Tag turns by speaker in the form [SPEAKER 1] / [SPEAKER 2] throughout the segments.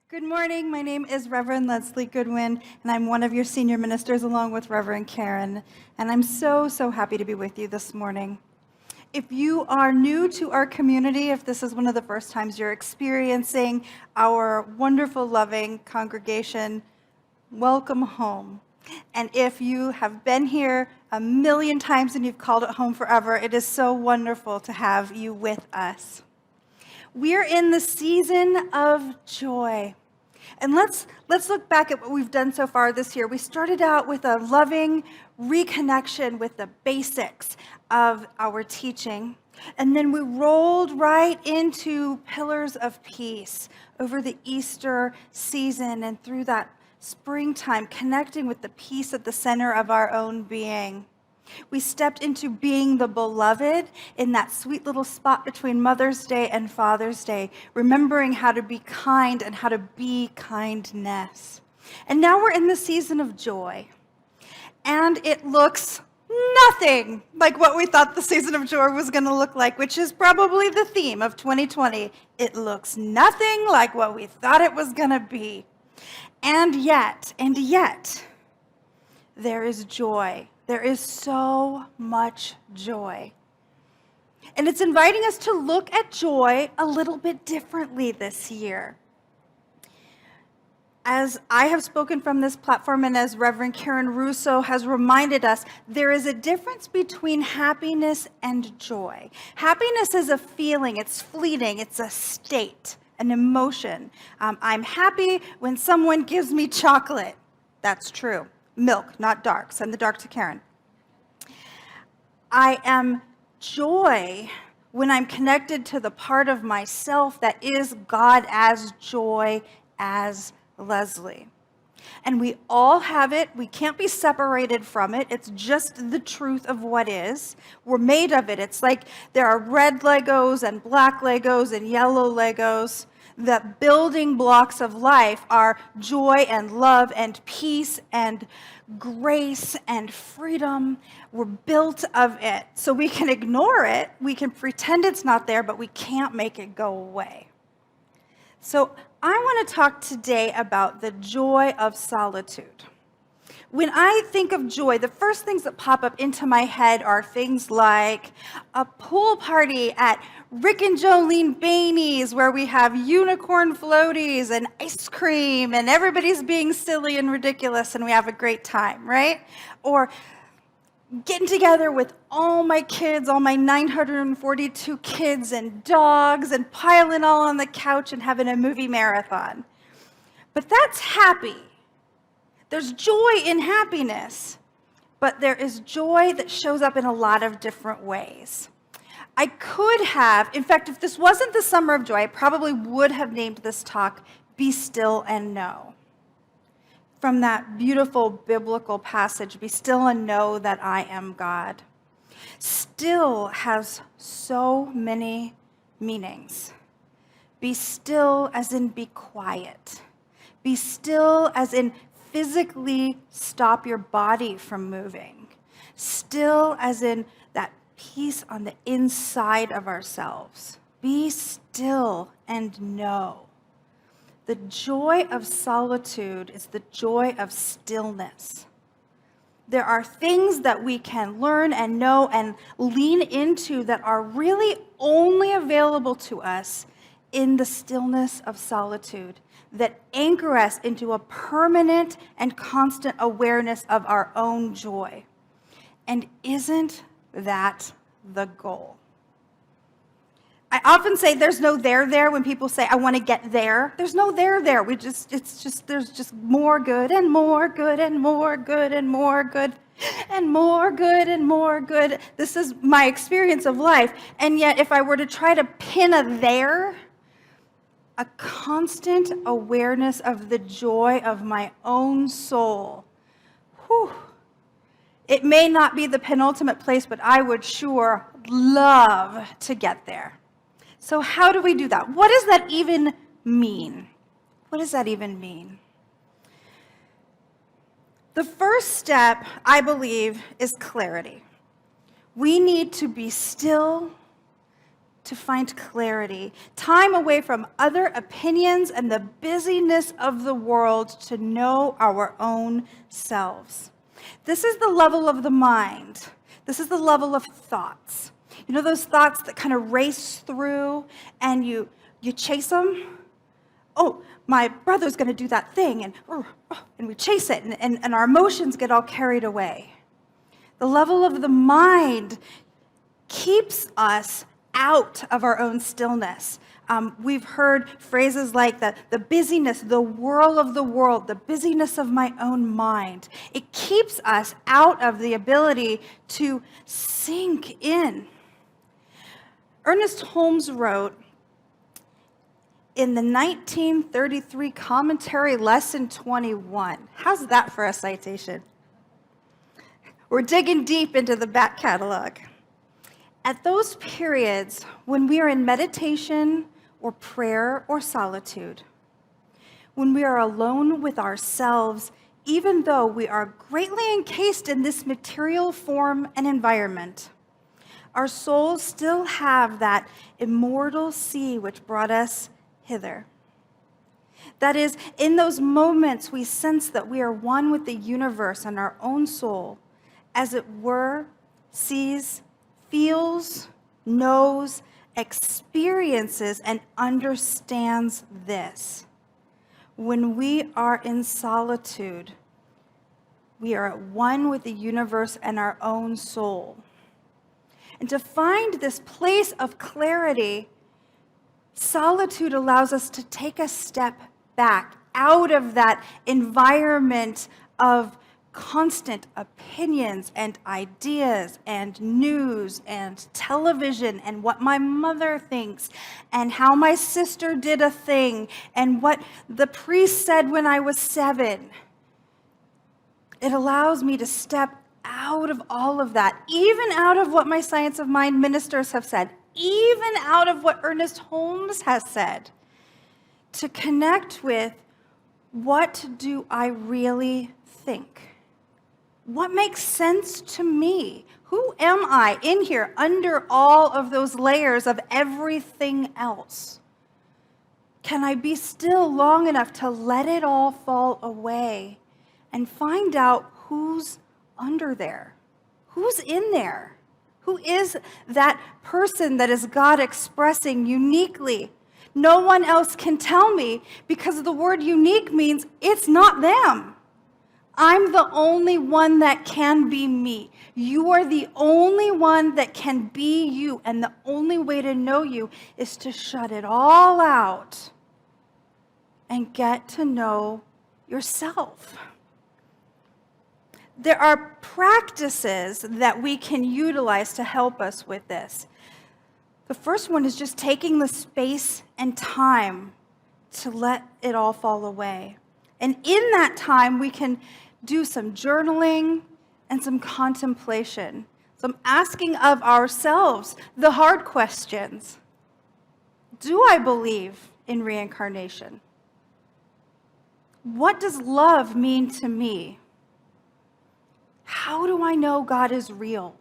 [SPEAKER 1] Good morning. My name is Reverend Leslie Goodwin, and I'm one of your senior ministers along with Reverend Karen. And I'm so happy to be with you this morning. If you are new to our community, if this is one of the first times you're experiencing our wonderful, loving congregation, welcome home. And if you have been here a million times and you've called it home forever, it is so wonderful to have you with us. We're in the season of joy. And let's look back at what we've done so far this year. We started out with a loving reconnection with the basics of our teaching. And then we rolled right into pillars of peace over the Easter season and through that springtime, connecting with the peace at the center of our own being. We stepped into being the beloved in that sweet little spot between Mother's Day and Father's Day, remembering how to be kind and how to be kindness. And now we're in the season of joy. And it looks nothing like what we thought the season of joy was going to look like, which is probably the theme of 2020. It looks nothing like what we thought it was going to be. And yet, there is joy. There is so much joy. And it's inviting us to look at joy a little bit differently this year. As I have spoken from this platform and as Reverend Karen Russo has reminded us, there is a difference between happiness and joy. Happiness is a feeling, it's fleeting, it's a state, an emotion. I'm happy when someone gives me chocolate. That's true. Milk, not dark. Send the dark to Karen. I am joy when I'm connected to the part of myself that is God as joy, as Leslie. And we all have it. We can't be separated from it. It's just the truth of what is. We're made of it. It's like there are red Legos and black Legos and yellow Legos. The building blocks of life are joy and love and peace and grace and freedom. We're built of it. So we can ignore it. We can pretend it's not there, but we can't make it go away. So I want to talk today about the joy of solitude. When I think of joy, the first things that pop up into my head are things like a pool party at Rick and Jolene Bainey's where we have unicorn floaties and ice cream and everybody's being silly and ridiculous and we have a great time, right? Or getting together with all my kids, all my 942 kids and dogs and piling all on the couch and having a movie marathon. But that's happy. There's joy in happiness, but there is joy that shows up in a lot of different ways. I could have, in fact, if this wasn't the summer of joy, I probably would have named this talk, Be Still and Know. From that beautiful biblical passage, Be still and know that I am God. Still has so many meanings. Be still as in be quiet. Be still as in physically stop your body from moving. Still as in that peace on the inside of ourselves. Be still and know. The joy of solitude is the joy of stillness. There are things that we can learn and know and lean into that are really only available to us in the stillness of solitude, that anchor us into a permanent and constant awareness of our own joy. And isn't that the goal? I often say there's no there when people say, I want to get there. There's no there. There's just more good and more good and more good and more good and more good and more good. This is my experience of life. And yet if I were to try to pin a there, a constant awareness of the joy of my own soul. Whew. It may not be the penultimate place, but I would sure love to get there. So how do we do that? What does that even mean? What does that even mean? The first step, I believe, is clarity. We need to be still to find clarity, time away from other opinions and the busyness of the world to know our own selves. This is the level of the mind. This is the level of thoughts. You know those thoughts that kind of race through and you chase them? Oh, my brother's going to do that thing, and we chase it, and our emotions get all carried away. The level of the mind keeps us out of our own stillness. We've heard phrases like the busyness, the whirl of the world, the busyness of my own mind. It keeps us out of the ability to sink in. Ernest Holmes wrote in the 1933 commentary, lesson 21. How's that for a citation? We're digging deep into the back catalog. At those periods when we are in meditation or prayer or solitude, when we are alone with ourselves, even though we are greatly encased in this material form and environment, our souls still have that immortal sea which brought us hither. That is, in those moments we sense that we are one with the universe and our own soul, as it were, sees, feels, knows, experiences, and understands this. When we are in solitude, we are at one with the universe and our own soul. And to find this place of clarity, solitude allows us to take a step back out of that environment of constant opinions and ideas and news and television and what my mother thinks and how my sister did a thing and what the priest said when I was 7. It allows me to step out of all of that, even out of what my Science of Mind ministers have said, even out of what Ernest Holmes has said, to connect with what do I really think? What makes sense to me? Who am I in here under all of those layers of everything else? Can I be still long enough to let it all fall away and find out who's under there? Who's in there? Who is that person that is God expressing uniquely? No one else can tell me because the word unique means it's not them. I'm the only one that can be me. You are the only one that can be you. And the only way to know you is to shut it all out and get to know yourself. There are practices that we can utilize to help us with this. The first one is just taking the space and time to let it all fall away. And in that time, we can do some journaling and some contemplation, some asking of ourselves the hard questions. Do I believe in reincarnation? What does love mean to me? How do I know God is real?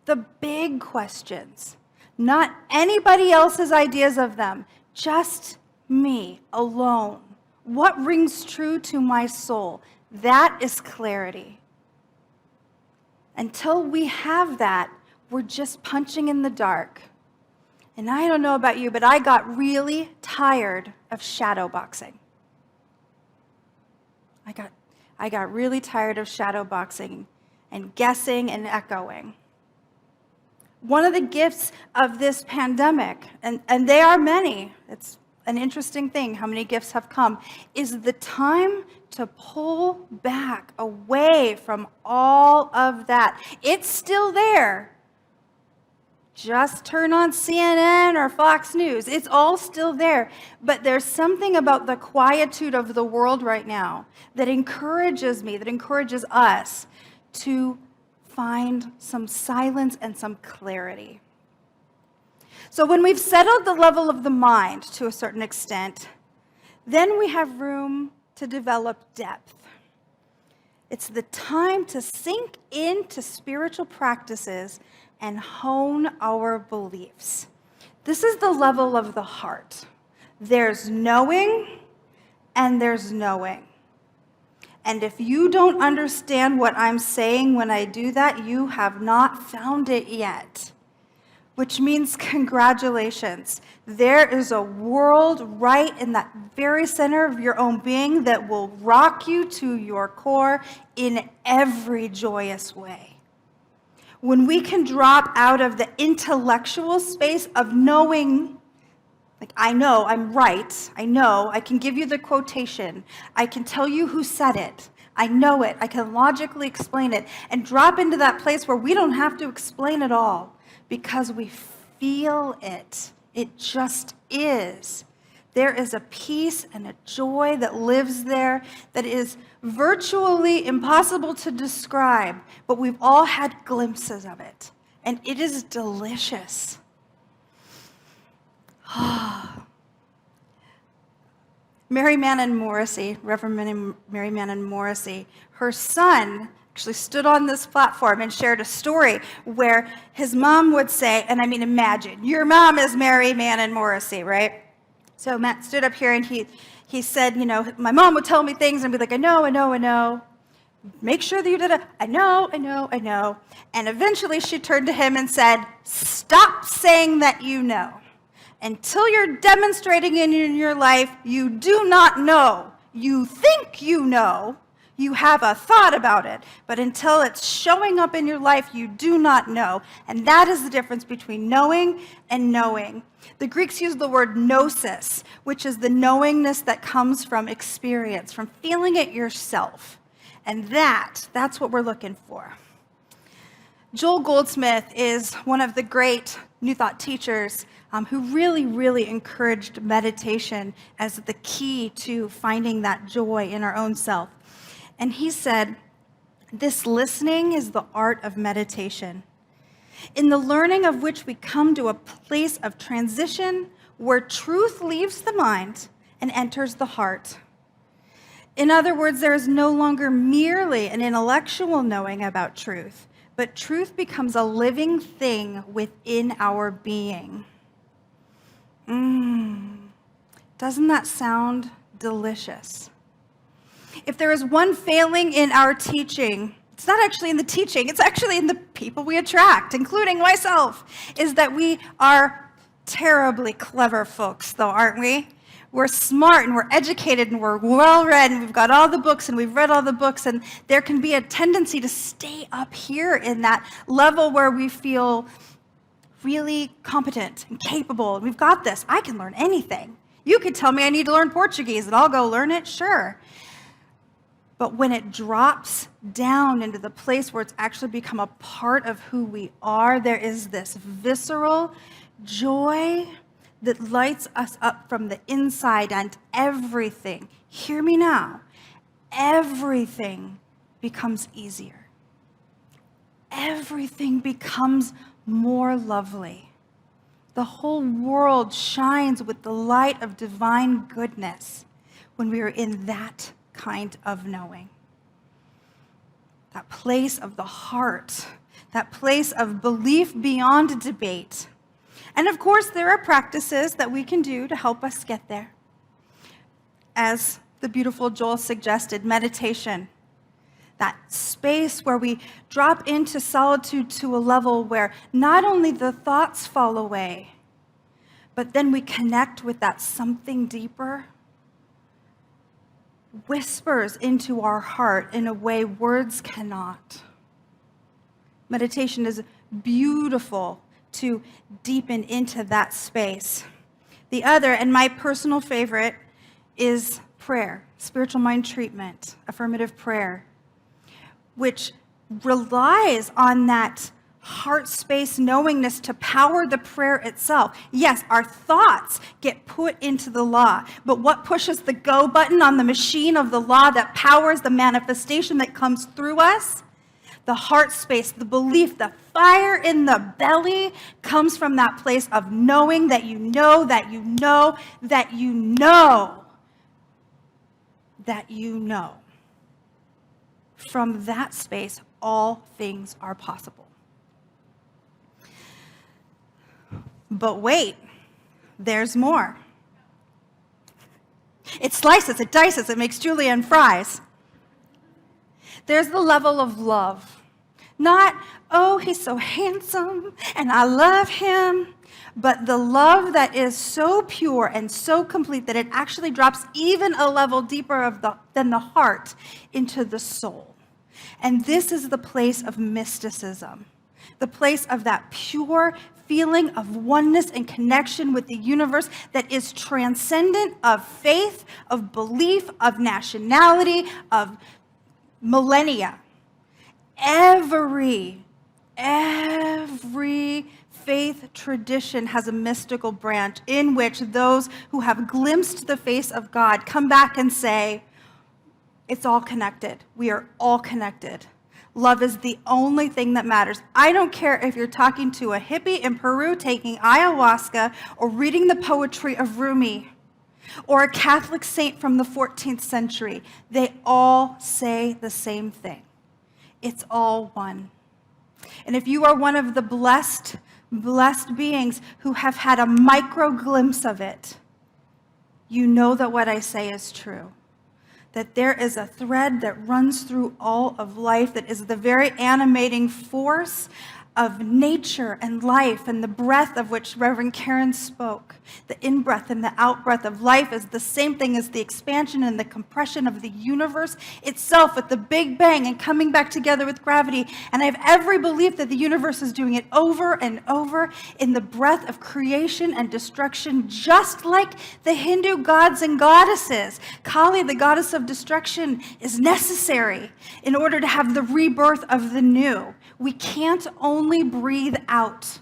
[SPEAKER 1] The big questions, not anybody else's ideas of them, just me alone. What rings true to my soul? That is clarity. Until we have that, we're just punching in the dark. And I don't know about you, but I got really tired of shadow boxing. I got really tired of shadow boxing and guessing and echoing. One of the gifts of this pandemic, and they are many, it's an interesting thing how many gifts have come, is the time to pull back away from all of that. It's still there. Just turn on CNN or Fox News. It's all still there. But there's something about the quietude of the world right now that encourages me, that encourages us to find some silence and some clarity. So when we've settled the level of the mind to a certain extent, then we have room to develop depth. It's the time to sink into spiritual practices and hone our beliefs. This is the level of the heart. There's knowing and there's knowing. And if you don't understand what I'm saying when I do that, you have not found it yet. Which means congratulations. There is a world right in that very center of your own being that will rock you to your core in every joyous way. When we can drop out of the intellectual space of knowing, like, I know, I'm right, I know, I can give you the quotation, I can tell you who said it, I know it, I can logically explain it, and drop into that place where we don't have to explain it all because we feel it. It just is. There is a peace and a joy that lives there that is virtually impossible to describe, but we've all had glimpses of it, and it is delicious. Mary Mannon Morrissey, Reverend Mary Mannon Morrissey, her son actually stood on this platform and shared a story where his mom would say, and I mean, imagine, your mom is Mary Mannon Morrissey, right? So Matt stood up here and he said, you know, my mom would tell me things and be like, I know. Make sure that you did it. I know. And eventually she turned to him and said, stop saying that you know. Until you're demonstrating in your life, you do not know. You think you know. You have a thought about it. But until it's showing up in your life, you do not know. And that is the difference between knowing and knowing. The Greeks use the word Gnosis, which is the knowingness that comes from experience, from feeling it yourself. And that's what we're looking for. Joel Goldsmith is one of the great New Thought teachers who really encouraged meditation as the key to finding that joy in our own self. And he said, this listening is the art of meditation, in the learning of which we come to a place of transition where truth leaves the mind and enters the heart. In other words, there is no longer merely an intellectual knowing about truth, but truth becomes a living thing within our being. Doesn't that sound delicious? If there is one failing in our teaching, it's not actually in the teaching, it's actually in the people we attract, including myself, is that we are terribly clever folks, though, aren't we? We're smart and we're educated and we're well-read and we've got all the books and we've read all the books, and there can be a tendency to stay up here in that level where we feel really competent and capable. And we've got this. I can learn anything. You could tell me I need to learn Portuguese and I'll go learn it, sure. But when it drops down into the place where it's actually become a part of who we are, there is this visceral joy that lights us up from the inside, and everything, hear me now, everything becomes easier. Everything becomes more lovely. The whole world shines with the light of divine goodness when we are in that kind of knowing. That place of the heart, that place of belief beyond debate. And of course, there are practices that we can do to help us get there. As the beautiful Joel suggested, meditation. That space where we drop into solitude to a level where not only the thoughts fall away, but then we connect with that something deeper, whispers into our heart in a way words cannot. Meditation is beautiful to deepen into that space. The other, and my personal favorite, is prayer, spiritual mind treatment, affirmative prayer, which relies on that heart space knowingness to power the prayer itself. Yes, our thoughts get put into the law, but what pushes the go button on the machine of the law that powers the manifestation that comes through us? The heart space, the belief, the fire in the belly comes from that place of knowing that you know, that you know, that you know, that you know. From that space, all things are possible. But wait, there's more. It slices, it dices, it makes julienne fries. There's the level of love. Not, oh, he's so handsome and I love him, but the love that is so pure and so complete that it actually drops even a level deeper than the heart into the soul. And this is the place of mysticism, the place of that pure feeling of oneness and connection with the universe that is transcendent of faith, of belief, of nationality, of millennia. Every faith tradition has a mystical branch in which those who have glimpsed the face of God come back and say, it's all connected. We are all connected. Love is the only thing that matters. I don't care if you're talking to a hippie in Peru taking ayahuasca or reading the poetry of Rumi or a Catholic saint from the 14th century. They all say the same thing. It's all one. And if you are one of the blessed beings who have had a micro glimpse of it, you know that what I say is true. That there is a thread that runs through all of life that is the very animating force of nature and life, and the breath of which Reverend Karen spoke. The in-breath and the out-breath of life is the same thing as the expansion and the compression of the universe itself with the Big Bang and coming back together with gravity. And I have every belief that the universe is doing it over and over in the breath of creation and destruction, just like the Hindu gods and goddesses. Kali, the goddess of destruction, is necessary in order to have the rebirth of the new. We can't only breathe out.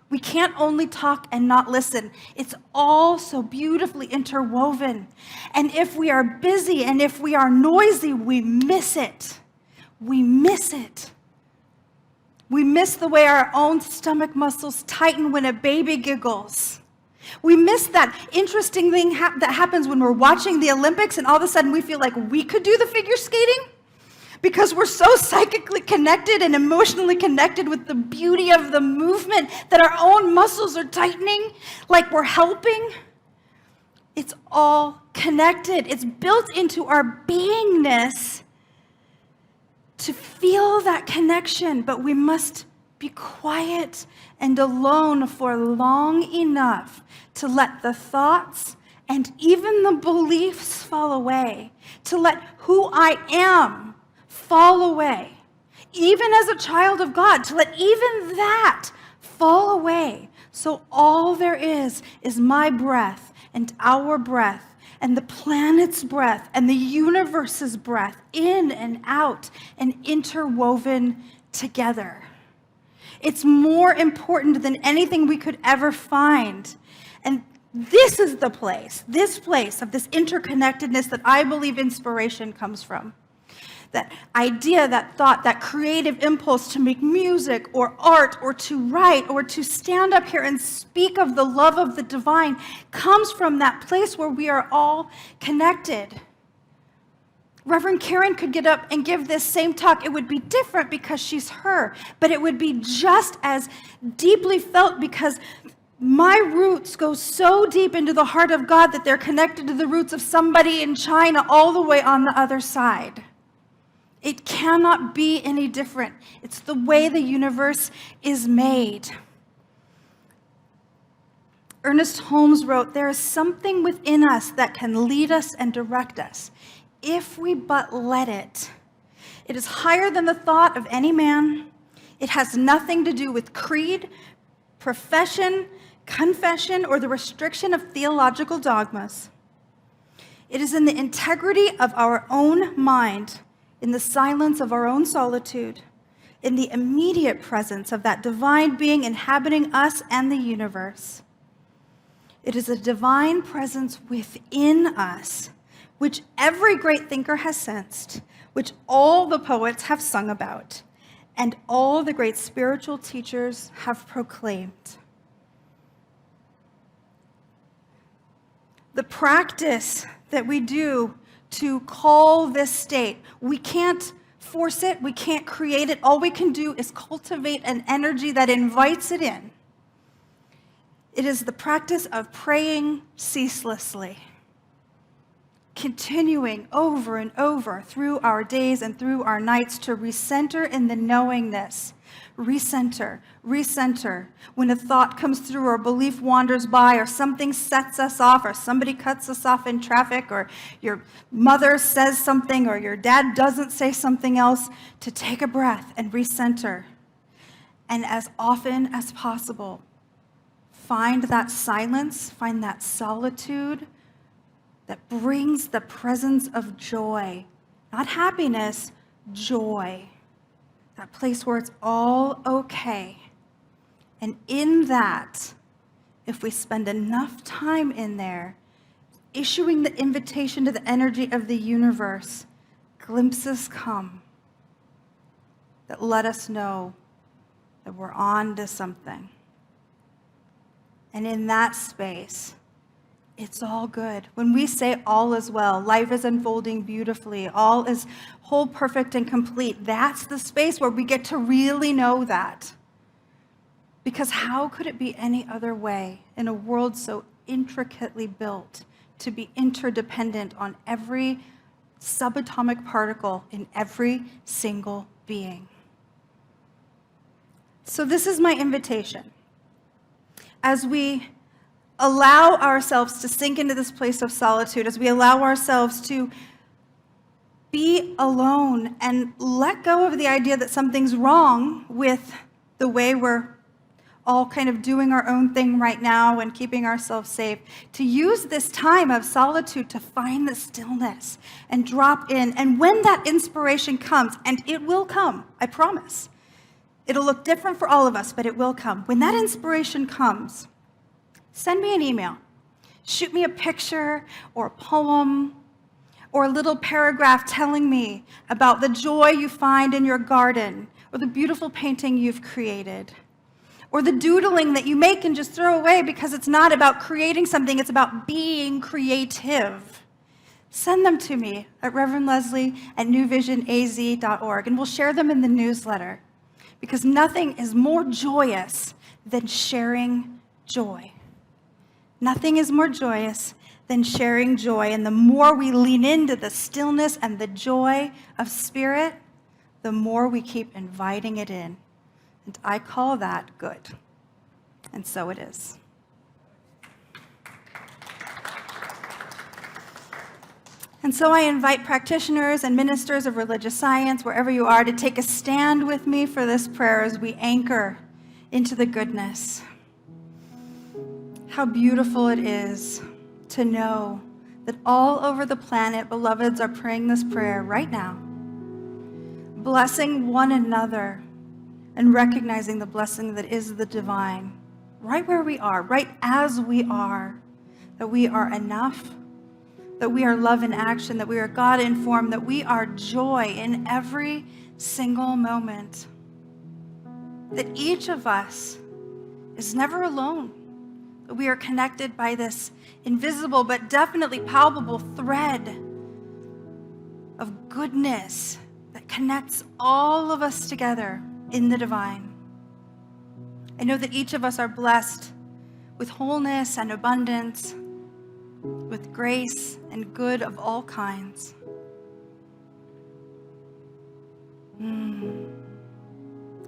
[SPEAKER 1] We can't only talk and not listen. It's all so beautifully interwoven. And if we are busy and if we are noisy, we miss it. We miss it. We miss the way our own stomach muscles tighten when a baby giggles. We miss that interesting thing that happens when we're watching the Olympics and all of a sudden we feel like we could do the figure skating. Because we're so psychically connected and emotionally connected with the beauty of the movement that our own muscles are tightening like we're helping. It's all connected. It's built into our beingness to feel that connection, but we must be quiet and alone for long enough to let the thoughts and even the beliefs fall away, to let who I am fall away, even as a child of God, to let even that fall away. So all there is my breath and our breath and the planet's breath and the universe's breath in and out and interwoven together. It's more important than anything we could ever find. And this is the place, this place of this interconnectedness that I believe inspiration comes from. That idea, that thought, that creative impulse to make music or art or to write or to stand up here and speak of the love of the divine comes from that place where we are all connected. Reverend Karen could get up and give this same talk. It would be different because she's her, but it would be just as deeply felt because my roots go so deep into the heart of God that they're connected to the roots of somebody in China all the way on the other side. It cannot be any different. It's the way the universe is made. Ernest Holmes wrote, "There is something within us that can lead us and direct us, if we but let it. It is higher than the thought of any man. It has nothing to do with creed, profession, confession, or the restriction of theological dogmas. It is in the integrity of our own mind, in the silence of our own solitude, in the immediate presence of that divine being inhabiting us and the universe. It is a divine presence within us, which every great thinker has sensed, which all the poets have sung about, and all the great spiritual teachers have proclaimed." The practice that we do to call this state, we can't force it, we can't create it. All we can do is cultivate an energy that invites it in. It is the practice of praying ceaselessly, continuing over and over through our days and through our nights to recenter in the knowingness. Recenter, recenter. When a thought comes through or a belief wanders by or something sets us off or somebody cuts us off in traffic or your mother says something or your dad doesn't say something else, to take a breath and recenter. And as often as possible, find that silence, find that solitude that brings the presence of joy. Not happiness, joy. That place where it's all okay. And in that, if we spend enough time in there, issuing the invitation to the energy of the universe, glimpses come that let us know that we're on to something. And in that space, it's all good. When we say all is well, life is unfolding beautifully, all is whole, perfect, and complete, that's the space where we get to really know that. Because how could it be any other way in a world so intricately built to be interdependent on every subatomic particle in every single being? So this is my invitation. As we allow ourselves to sink into this place of solitude, as we allow ourselves to be alone and let go of the idea that something's wrong with the way we're all kind of doing our own thing right now and keeping ourselves safe, to use this time of solitude to find the stillness and drop in. And when that inspiration comes, and it will come, I promise, it'll look different for all of us, but it will come. When that inspiration comes, send me an email. Shoot me a picture or a poem or a little paragraph telling me about the joy you find in your garden or the beautiful painting you've created or the doodling that you make and just throw away because it's not about creating something, it's about being creative. Send them to me at reverendleslie@newvisionaz.org, and we'll share them in the newsletter, because nothing is more joyous than sharing joy. Nothing is more joyous than sharing joy. And the more we lean into the stillness and the joy of spirit, the more we keep inviting it in. And I call that good. And so it is. And so I invite practitioners and ministers of religious science, wherever you are, to take a stand with me for this prayer as we anchor into the goodness. How beautiful it is to know that all over the planet, beloveds are praying this prayer right now, blessing one another and recognizing the blessing that is the divine, right where we are, right as we are, that we are enough, that we are love in action, that we are God informed, that we are joy in every single moment, that each of us is never alone, that we are connected by this invisible but definitely palpable thread of goodness that connects all of us together in the divine. I know that each of us are blessed with wholeness and abundance, with grace and good of all kinds.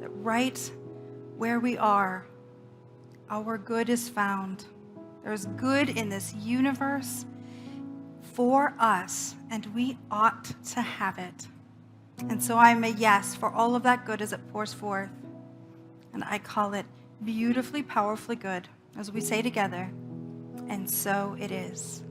[SPEAKER 1] That right where we are, our good is found. There's good in this universe for us, and we ought to have it. And so I'm a yes for all of that good as it pours forth. And I call it beautifully, powerfully good, as we say together, and so it is.